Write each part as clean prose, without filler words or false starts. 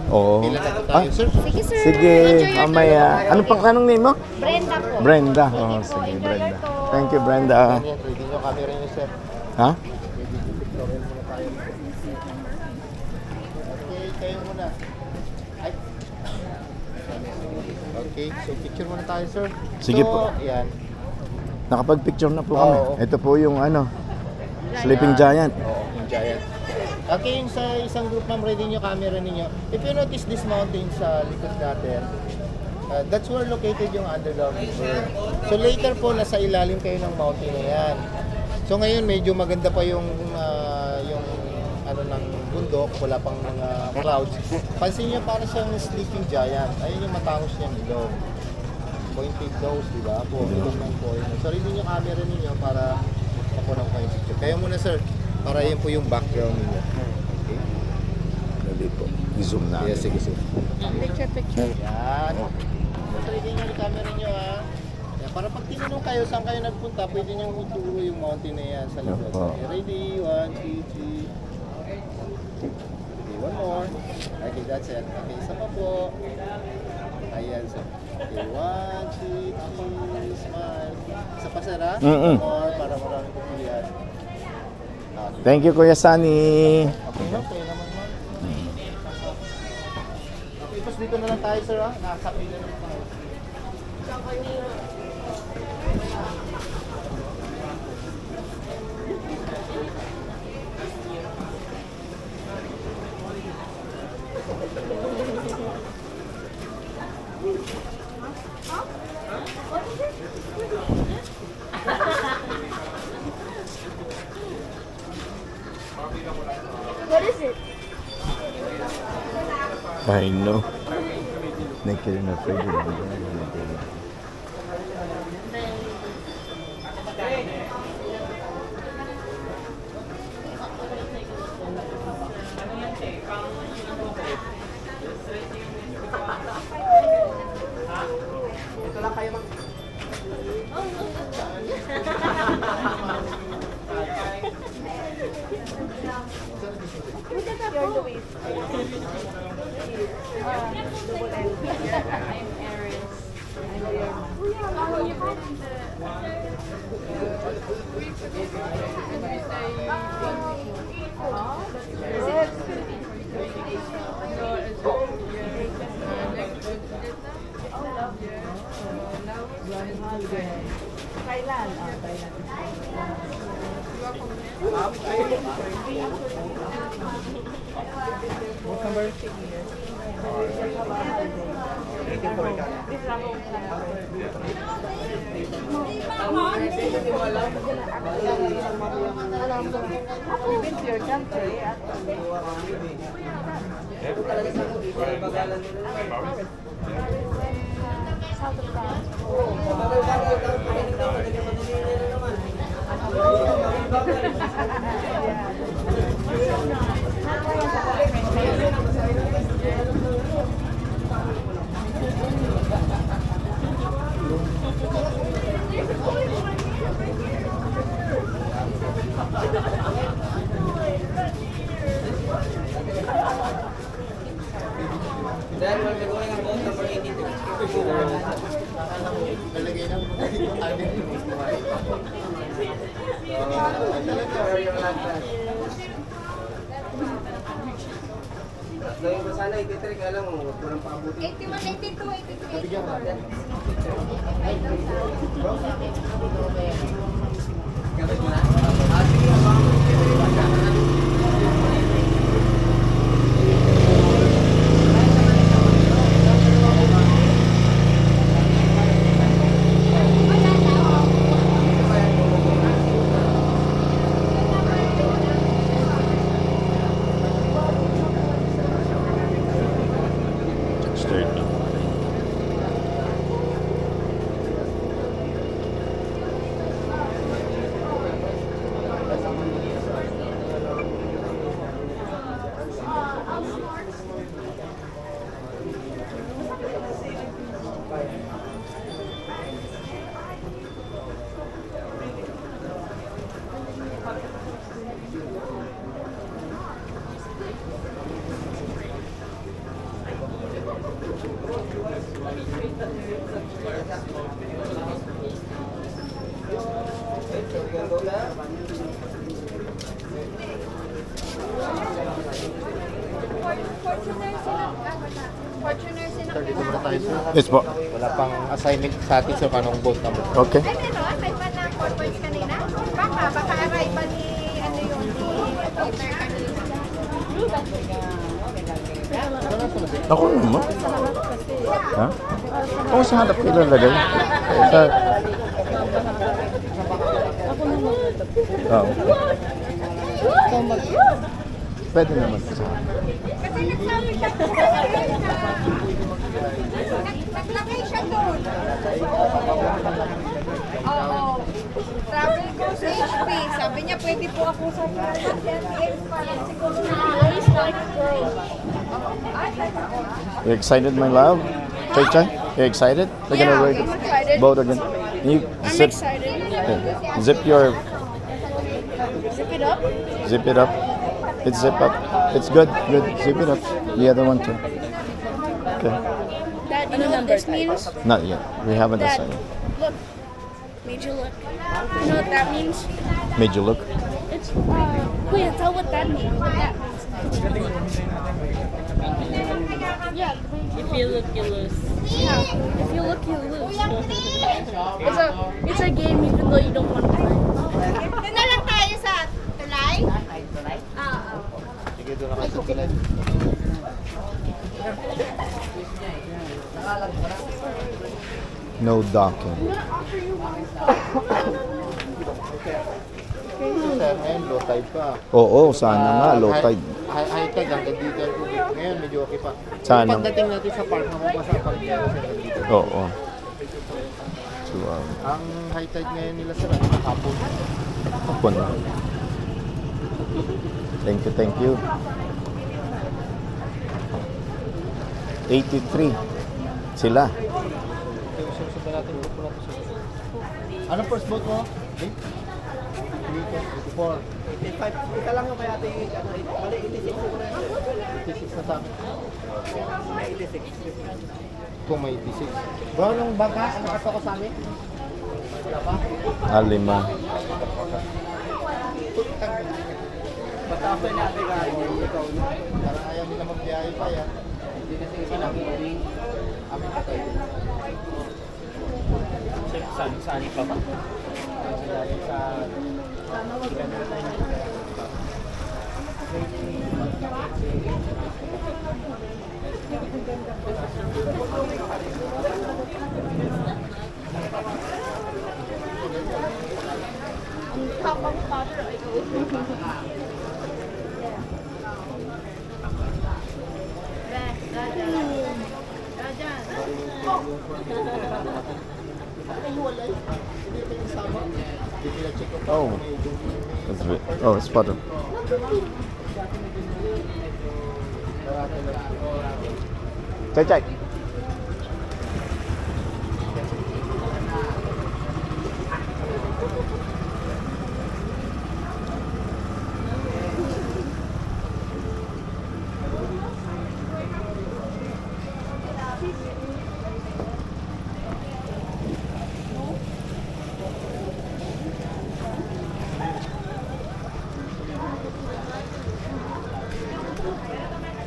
Oo. Pila na po tayo, sir. Sige, sir. Sige, Enjoy your mamaya. Ano pang anong name mo? Brenda po. Brenda. Sige Oh, po, sige, enjoy Brenda. your tour. Thank you, Brenda. Yan, ready nyo camera nyo, sir. Ha? Picturean muna tayo. Okay, kayo muna. Ay. Okay, so picture muna tayo, sir. Sige so, po. Yan. Nakapag-picture na po kami. Oo. Ito po yung ano, Sleeping Giant. Oo, yung giant. Okay, yung sa isang group, ma'am, ready nyo camera ninyo. If you notice this mountain sa likod natin, that's where located yung Underdog River. So later po, nasa ilalim kayo ng mountain na yan. So ngayon, medyo maganda pa yung ano ng bundok, wala pang mga clouds. Pansin nyo, para siyang sleeping giant. Ayun yung matangos niyang ilong. Pointed nose, di ba? Po, ilong ng point. So ready nyo camera ninyo para mapunaw kayo picture. Kaya muna, sir, para yan po yung background ninyo. Okay? Dali po. I-zoom na. Yes, sige, sige. Picture. Yan. So, ready nyo yung camera nyo, ha? Yan, para pag tinanong kayo saan kayo nagpunta, pwede nyo ituro yung mountain na yan sa likod. Opo. Okay, ready? 1, 2, 3. Okay, one more. Okay, that's it. Okay, isa pa po. Ayan, so. Okay, 1, 2, 3, smile. Isa pa, sir, ha? Mm-mm. One more, para maraming pupilihan. Okay. Thank you, Kuya Sunny. Okay naman, ma'am. Okay, tapos dito na lang tayo, sir, ha? Nasa pila na lang tayo. What is it? I know. Naked and afraid of the You're Louis. Double L. I'm Aries. Thailand. What number? I've been to your country. South of France. Then we're going about number 82. Nalagay na muna dito. Gawin ko sana 83, kaya lang huwag ko lang paabutin. 81, 82, 83, Nabigyan ko na. 84. Gawin mo na? Sige, abang mo. Fortuner sila. Sir, dito muna tayo, sir. Yes po. Wala pang assignment sa atin, sir, kanong boat number. Okay. Ay, meron? May pa na 4 points kanina? Baka arrival ni, ano yun, ni Peter kanina. Ako naman. Ha? Oo, sa hanap ko ilalagay. Sa... Oo. Pwede naman. Kasi nagsabi siya doon. Naglagay siya doon. Oo. Travel Coast HP. Sabi niya, pwede po ako sa FTX para siguro na. You excited, my love? Chay Chay? You excited? We're gonna wear I'm excited. boat again. You zip, excited. yeah. Zip your, Zip it up. zip it up. It's zip up. It's good, good. Zip it up. The other one too. Okay. Dad, you know what this means? Not yet. We haven't Dad, decided. look. Made you look. You know what that means? Made you look? It's, wait, tell what that means. What that means. Yeah. If you look, you lose. Yeah. If you look, you lose. It's a game even though you don't want to play. Doon na lang tayo sa tulay. Sige, doon na kayo sa tulay. No docking. Sir, ngayon, low tide pa. Oo, sana nga. Low tide. High tide, hanggang dito ang tubig. Ngayon, medyo okay pa. Sana. Pagdating natin sa park, mababasa ang park nila, sir, dito. Oo. So, Ang high tide ngayon nila, sir, hapon. hapon na. Thank you, thank you. 83. Sila. Susunod natin, grupo natin sa Anong first boat mo? 8? 84. 85. Ika lang yung kaya ate, mali, 86 ko rin. 86 na sa akin. 86. Kung may 86. Bro, nung bangka, ano kaso ko sa amin? Wala pa? Alima. Basta after natin ikaw na. Parang ayaw nila magbiyahe pa yan. Hindi na sige pinag-uwi. Amin pa tayo. Saan pa ba? Oh. That's it. Oh, it's butter. Chay Chay.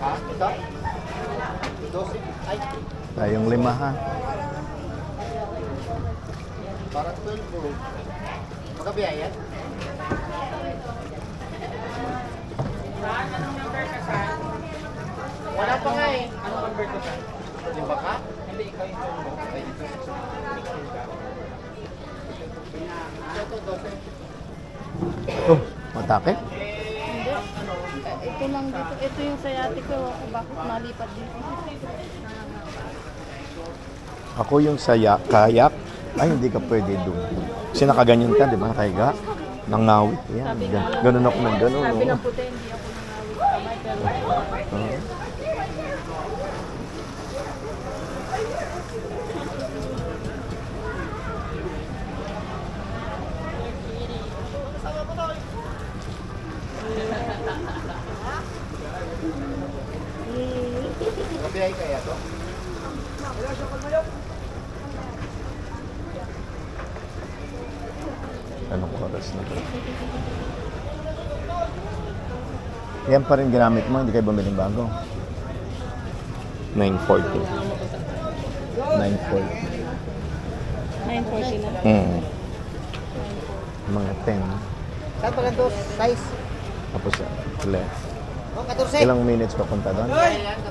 Ha? Isa? 12? Ay, Tayong lima ha. parang 12 bro. Magkabiyaya? Wala pa nga eh. Ano number ko sa? Yung baka? Hindi, ikaw yung tumbo. Ay, dito. Ito, 12. Oh, matake? Hindi. Ito lang dito. Ito yung sayate ko. Ako bakit nalipat dito? Ako yung kayak. Ay, hindi ka pwede doon. Kasi nakaganyan ka, di ba? Nakahiga. Nangawit. Yan. Ganun ako ng ganun. Sabi Oh. ng puti, hindi ako nangawit kamay. Pero Oh. Magkabiyaya kaya to? Anong oras na to? Yan pa rin ginamit mo, hindi kayo bumiling bago. 9:40. 9:40. 9:40 na. Mga 10. Saan pala dos? Size? Tapos left. Oh, 14. Ilang minutes papunta doon?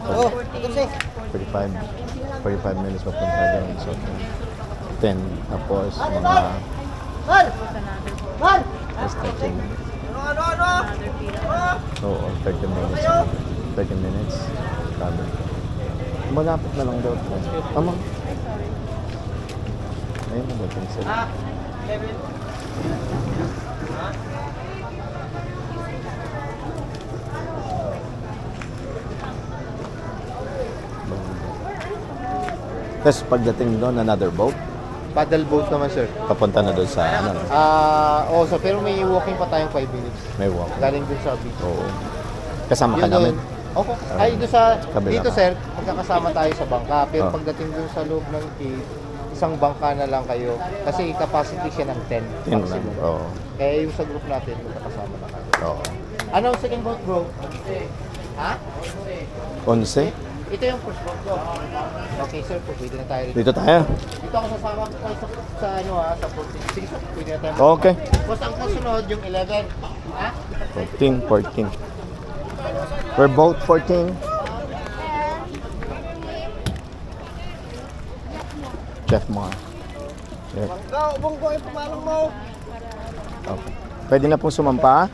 Oh, 14. 45 minutes papunta doon. So, 10. Tapos mga Man! Man! mas 30 minutes. Ano? Oo, 30 minutes. 30 minutes. Sabi. Malapit na lang daw. Tama. Ayun na dating sila. Tapos pagdating doon, another boat, Paddle boat naman, sir. papunta na doon sa, ano, So, pero may walking pa tayong 5 minutes. may walk. Galing dun sa beach. Oo. Kasama ka Yun namin. doon. Okay. Ay, doon sa, Kabila dito ka. sir, magkakasama tayo sa bangka. Pero Oh. pagdating dun sa loob ng cave, isang bangka na lang kayo. Kasi capacity siya ng 10 Yun lang. maximum. Oo. Kaya yung sa group natin, magkakasama na kayo. Oo. Ano ang second boat, bro? Ha? 11. Ito yung first boat ko. Okay, sir, po, pwede na tayo rito. Dito tayo. Dito ako sasama ko kayo sa ano ha, sa 14. Sige, sir, pwede na tayo. Okay. Boss, ang kasunod yung 11. Ha? 14, 14. We're both 14. Chef Mar. Chef. Ubong ko yung pamalang mo. Okay. Pwede na pong sumampa.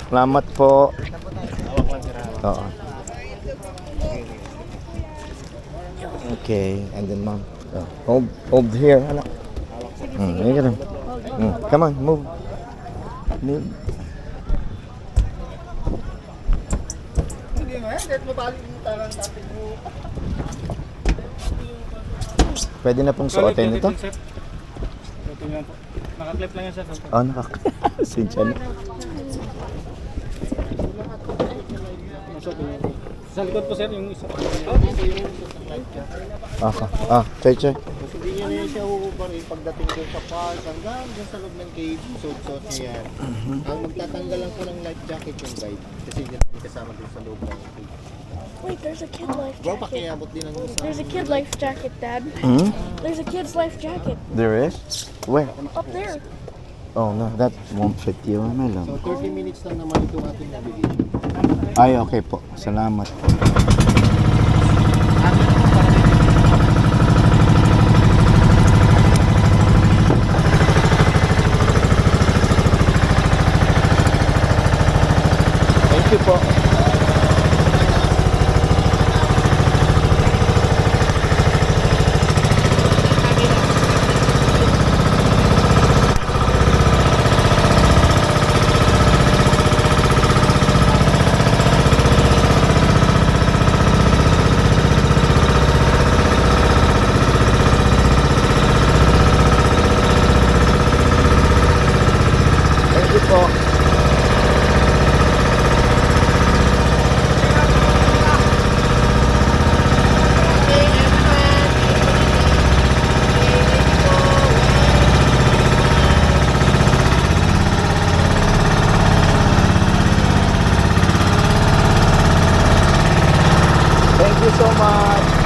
Salamat po. Oo. Okay, and then mom. Hold here. Anak. Here ka lang. Come on, move. Move. Hindi nga, kahit mabalik yung tarang natin mo. Pwede na pong suotin ito. Naka-clip lang yan, sir. Oh, Sinsya na. Sa likod po, sir, yung isa. Chay. Kasi hindi niya na siya huhubarin pagdating doon sa park, hanggang doon sa loob ng cave, suot-suot niya yan. Ang magtatanggal lang po ng life jacket yung guide. Kasi hindi natin kasama doon sa loob ng cave. Wait, there's a kid life Bro, jacket. pakiabot din ang isa. There's a kid life jacket, Dad. Hmm? There's a kid's life jacket There is? Where? up there. Oh, no, that won't fit you. Ano lang. So 30 minutes lang naman itong ating navigation. Ay, okay po. Salamat. Thank you po. Thank you po. Thank you so much.